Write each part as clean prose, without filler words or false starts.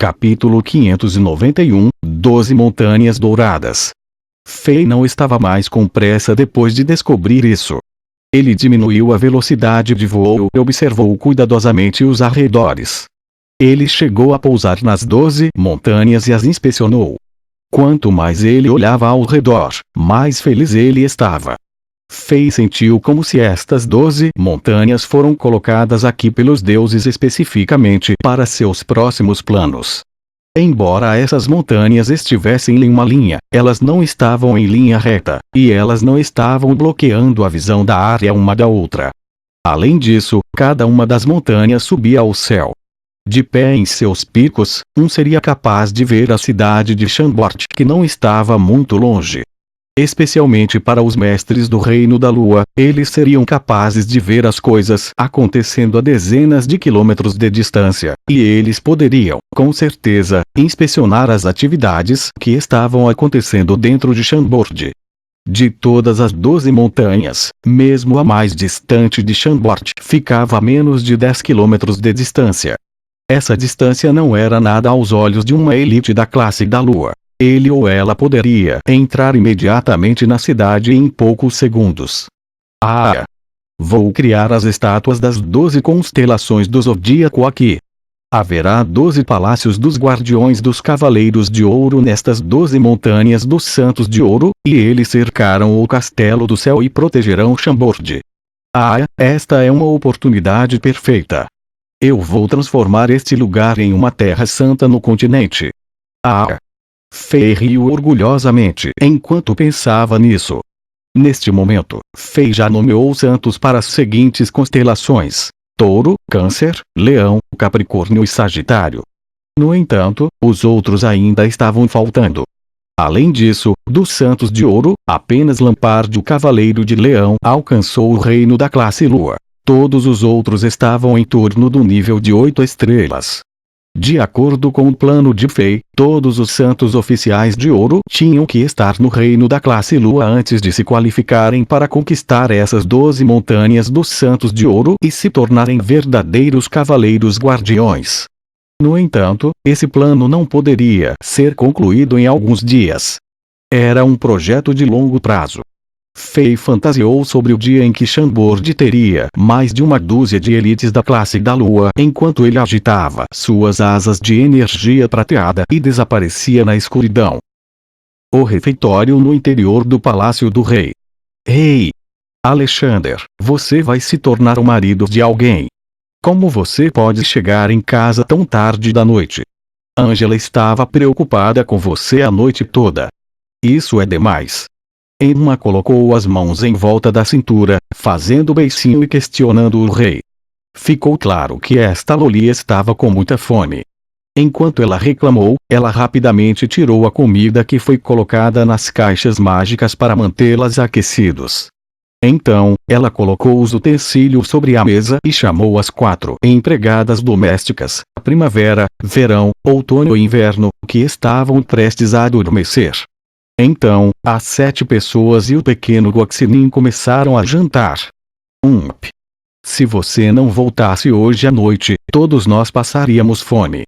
Capítulo 591, 12 Montanhas Douradas. Fei não estava mais com pressa depois de descobrir isso. Ele diminuiu a velocidade de voo e observou cuidadosamente os arredores. Ele chegou a pousar nas 12 montanhas e as inspecionou. Quanto mais ele olhava ao redor, mais feliz ele estava. Fei sentiu como se estas 12 montanhas foram colocadas aqui pelos deuses especificamente para seus próximos planos. Embora essas montanhas estivessem em uma linha, elas não estavam em linha reta, e elas não estavam bloqueando a visão da área uma da outra. Além disso, cada uma das montanhas subia ao céu. De pé em seus picos, seria capaz de ver a cidade de Chambord, que não estava muito longe. Especialmente para os mestres do Reino da Lua, eles seriam capazes de ver as coisas acontecendo a dezenas de quilômetros de distância, e eles poderiam, com certeza, inspecionar as atividades que estavam acontecendo dentro de Chambord. De todas as 12 montanhas, mesmo a mais distante de Chambord ficava a menos de 10 quilômetros de distância. Essa distância não era nada aos olhos de uma elite da classe da Lua. Ele ou ela poderia entrar imediatamente na cidade em poucos segundos. Vou criar as estátuas das 12 constelações do zodíaco aqui. Haverá 12 palácios dos guardiões dos cavaleiros de ouro nestas 12 montanhas dos santos de ouro, e eles cercaram o castelo do céu e protegerão Chambord. Esta é uma oportunidade perfeita. Eu vou transformar este lugar em uma terra santa no continente. Fei riu orgulhosamente enquanto pensava nisso. Neste momento, Fei já nomeou santos para as seguintes constelações: Touro, Câncer, Leão, Capricórnio e Sagitário. No entanto, os outros ainda estavam faltando. Além disso, dos santos de ouro, apenas Lampard, o cavaleiro de Leão, alcançou o reino da classe Lua. Todos os outros estavam em torno do nível de 8 estrelas. De acordo com o plano de Fei, todos os santos oficiais de ouro tinham que estar no reino da classe Lua antes de se qualificarem para conquistar essas 12 montanhas dos santos de ouro e se tornarem verdadeiros cavaleiros guardiões. No entanto, esse plano não poderia ser concluído em alguns dias. Era um projeto de longo prazo. Fei fantasiou sobre o dia em que Chambord teria mais de uma dúzia de elites da classe da Lua enquanto ele agitava suas asas de energia prateada e desaparecia na escuridão. O refeitório no interior do palácio do rei. Ei! Alexander, você vai se tornar o marido de alguém. Como você pode chegar em casa tão tarde da noite? Angela estava preocupada com você a noite toda. Isso é demais. Emma colocou as mãos em volta da cintura, fazendo beicinho e questionando o rei. Ficou claro que esta Loli estava com muita fome. Enquanto ela reclamou, ela rapidamente tirou a comida que foi colocada nas caixas mágicas para mantê-las aquecidos. Então, ela colocou os utensílios sobre a mesa e chamou as 4 empregadas domésticas, primavera, verão, outono e inverno, que estavam prestes a adormecer. Então, as 7 pessoas e o pequeno Guaxinim começaram a jantar. Se você não voltasse hoje à noite, todos nós passaríamos fome.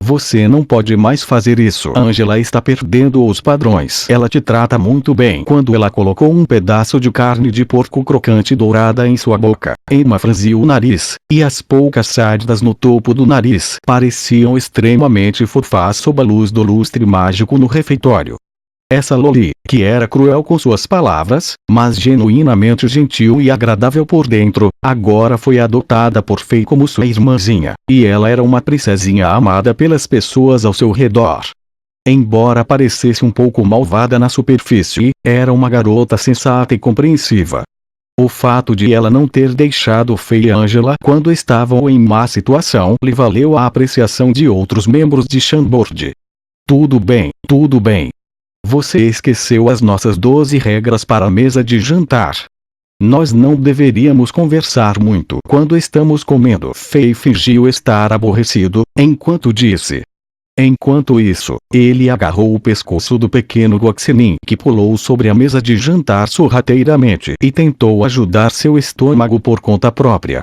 Você não pode mais fazer isso. Angela está perdendo os padrões. Ela te trata muito bem. Quando ela colocou um pedaço de carne de porco crocante dourada em sua boca, Emma franziu o nariz, e as poucas sardas no topo do nariz pareciam extremamente fofas sob a luz do lustre mágico no refeitório. Essa Loli, que era cruel com suas palavras, mas genuinamente gentil e agradável por dentro, agora foi adotada por Fei como sua irmãzinha, e ela era uma princesinha amada pelas pessoas ao seu redor. Embora parecesse um pouco malvada na superfície, era uma garota sensata e compreensiva. O fato de ela não ter deixado Fei e Angela quando estavam em má situação lhe valeu a apreciação de outros membros de Chambord. Tudo bem, tudo bem. Você esqueceu as nossas 12 regras para a mesa de jantar. Nós não deveríamos conversar muito quando estamos comendo. Fei fingiu estar aborrecido, enquanto disse. Enquanto isso, ele agarrou o pescoço do pequeno Guaxinim que pulou sobre a mesa de jantar sorrateiramente e tentou ajudar seu estômago por conta própria.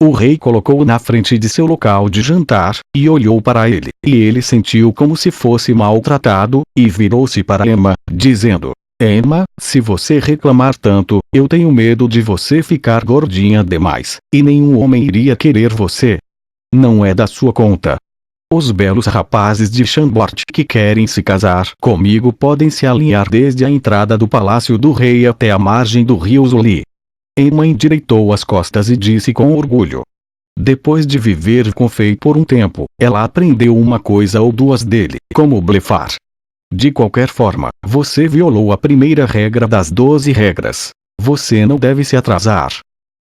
O rei colocou-o na frente de seu local de jantar, e olhou para ele, e ele sentiu como se fosse maltratado, e virou-se para Emma, dizendo: Emma, se você reclamar tanto, eu tenho medo de você ficar gordinha demais, e nenhum homem iria querer você. Não é da sua conta. Os belos rapazes de Chambord que querem se casar comigo podem se alinhar desde a entrada do palácio do rei até a margem do rio Zuli. Emma endireitou as costas e disse com orgulho. Depois de viver com Fei por um tempo, ela aprendeu uma coisa ou duas dele, como blefar. De qualquer forma, você violou a primeira regra das 12 regras. Você não deve se atrasar.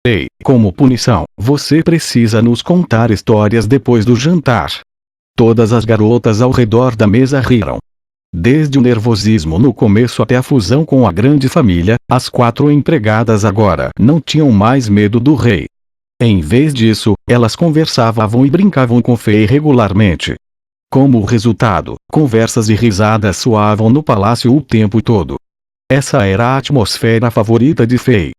Ei, como punição, você precisa nos contar histórias depois do jantar. Todas as garotas ao redor da mesa riram. Desde o nervosismo no começo até a fusão com a grande família, as 4 empregadas agora não tinham mais medo do rei. Em vez disso, elas conversavam e brincavam com Fei regularmente. Como resultado, conversas e risadas soavam no palácio o tempo todo. Essa era a atmosfera favorita de Fei.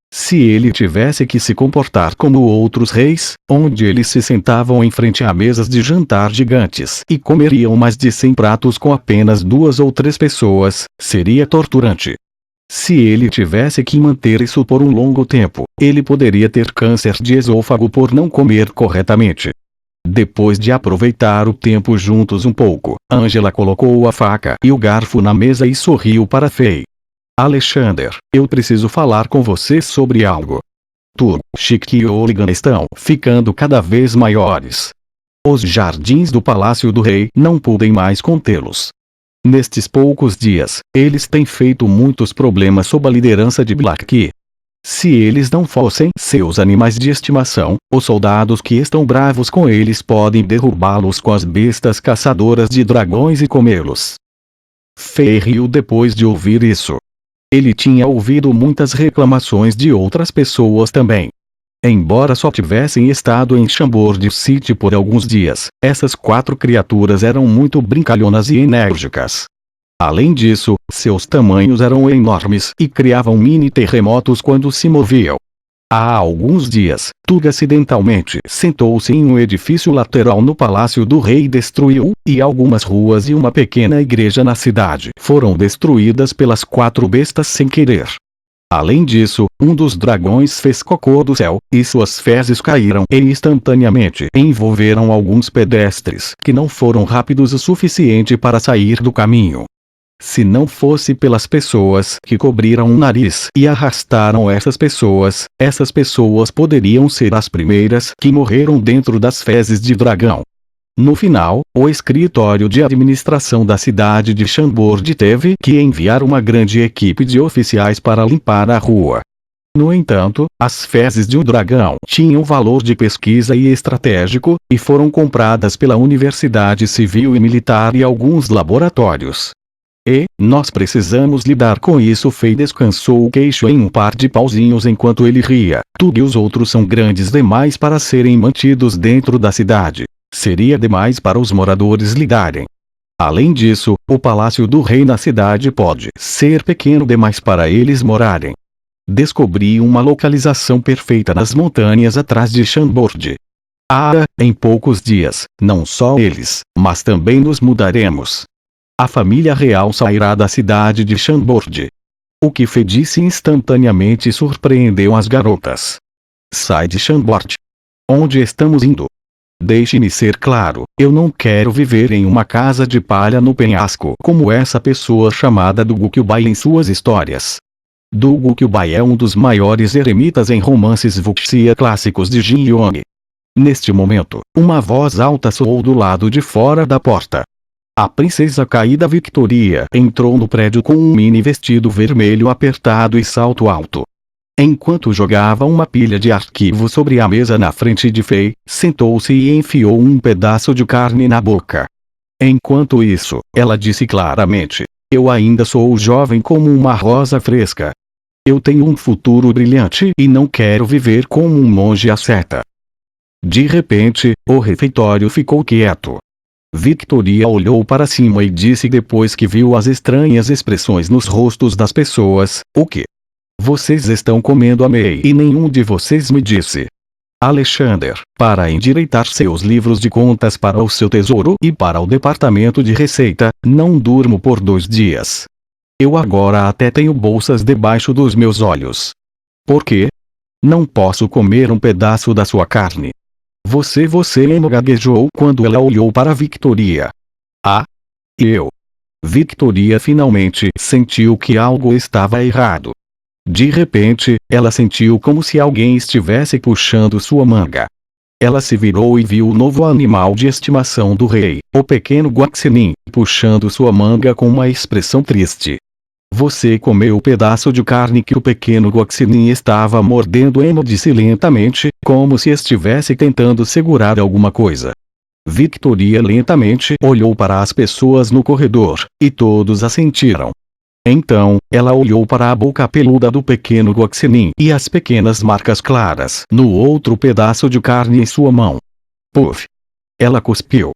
Se ele tivesse que se comportar como outros reis, onde eles se sentavam em frente a mesas de jantar gigantes e comeriam mais de 100 pratos com apenas 2 ou 3 pessoas, seria torturante. Se ele tivesse que manter isso por um longo tempo, ele poderia ter câncer de esôfago por não comer corretamente. Depois de aproveitar o tempo juntos um pouco, Angela colocou a faca e o garfo na mesa e sorriu para Fei. Alexander, eu preciso falar com você sobre algo. Turco, Chique e Oligan estão ficando cada vez maiores. Os jardins do Palácio do Rei não podem mais contê-los. Nestes poucos dias, eles têm feito muitos problemas sob a liderança de Black. Se eles não fossem seus animais de estimação, os soldados que estão bravos com eles podem derrubá-los com as bestas caçadoras de dragões e comê-los. Fei riu depois de ouvir isso. Ele tinha ouvido muitas reclamações de outras pessoas também. Embora só tivessem estado em Chambord City por alguns dias, essas 4 criaturas eram muito brincalhonas e enérgicas. Além disso, seus tamanhos eram enormes e criavam mini-terremotos quando se moviam. Há alguns dias, Tug acidentalmente sentou-se em um edifício lateral no Palácio do Rei e destruiu, e algumas ruas e uma pequena igreja na cidade foram destruídas pelas 4 bestas sem querer. Além disso, um dos dragões fez cocô do céu, e suas fezes caíram e instantaneamente envolveram alguns pedestres que não foram rápidos o suficiente para sair do caminho. Se não fosse pelas pessoas que cobriram o nariz e arrastaram essas pessoas poderiam ser as primeiras que morreram dentro das fezes de dragão. No final, o escritório de administração da cidade de Chambord teve que enviar uma grande equipe de oficiais para limpar a rua. No entanto, as fezes de um dragão tinham valor de pesquisa e estratégico, e foram compradas pela Universidade Civil e Militar e alguns laboratórios. E, nós precisamos lidar com isso. Fei descansou o queixo em um par de pauzinhos enquanto ele ria. Tudo e os outros são grandes demais para serem mantidos dentro da cidade. Seria demais para os moradores lidarem. Além disso, o Palácio do Rei na cidade pode ser pequeno demais para eles morarem. Descobri uma localização perfeita nas montanhas atrás de Chambord. Em poucos dias, não só eles, mas também nos mudaremos. A família real sairá da cidade de Chambord. O que Fei disse instantaneamente surpreendeu as garotas. Sai de Chambord. Onde estamos indo? Deixe-me ser claro, eu não quero viver em uma casa de palha no penhasco como essa pessoa chamada Dugu Kyubai em suas histórias. Dugu Kyubai é um dos maiores eremitas em romances wuxia clássicos de Jin Yong. Neste momento, uma voz alta soou do lado de fora da porta. A princesa caída Victoria entrou no prédio com um mini vestido vermelho apertado e salto alto. Enquanto jogava uma pilha de arquivos sobre a mesa na frente de Fei, sentou-se e enfiou um pedaço de carne na boca. Enquanto isso, ela disse claramente: eu ainda sou jovem como uma rosa fresca. Eu tenho um futuro brilhante e não quero viver como um monge asceta. De repente, o refeitório ficou quieto. Victoria olhou para cima e disse depois que viu as estranhas expressões nos rostos das pessoas: o que? Vocês estão comendo a Mei e nenhum de vocês me disse. Alexander, para endireitar seus livros de contas para o seu tesouro e para o departamento de receita, não durmo por 2 dias. Eu agora até tenho bolsas debaixo dos meus olhos. Por quê? Não posso comer um pedaço da sua carne. Você Emma gaguejou quando ela olhou para Victoria. Ah? Eu. Victoria finalmente sentiu que algo estava errado. De repente, ela sentiu como se alguém estivesse puxando sua manga. Ela se virou e viu o novo animal de estimação do rei, o pequeno Guaxinim, puxando sua manga com uma expressão triste. Você comeu o pedaço de carne que o pequeno Guaxinim estava mordendo. Emma disse lentamente, como se estivesse tentando segurar alguma coisa. Victoria lentamente olhou para as pessoas no corredor, e todos assentiram. Então, ela olhou para a boca peluda do pequeno Guaxinim e as pequenas marcas claras no outro pedaço de carne em sua mão. Puff! Ela cuspiu.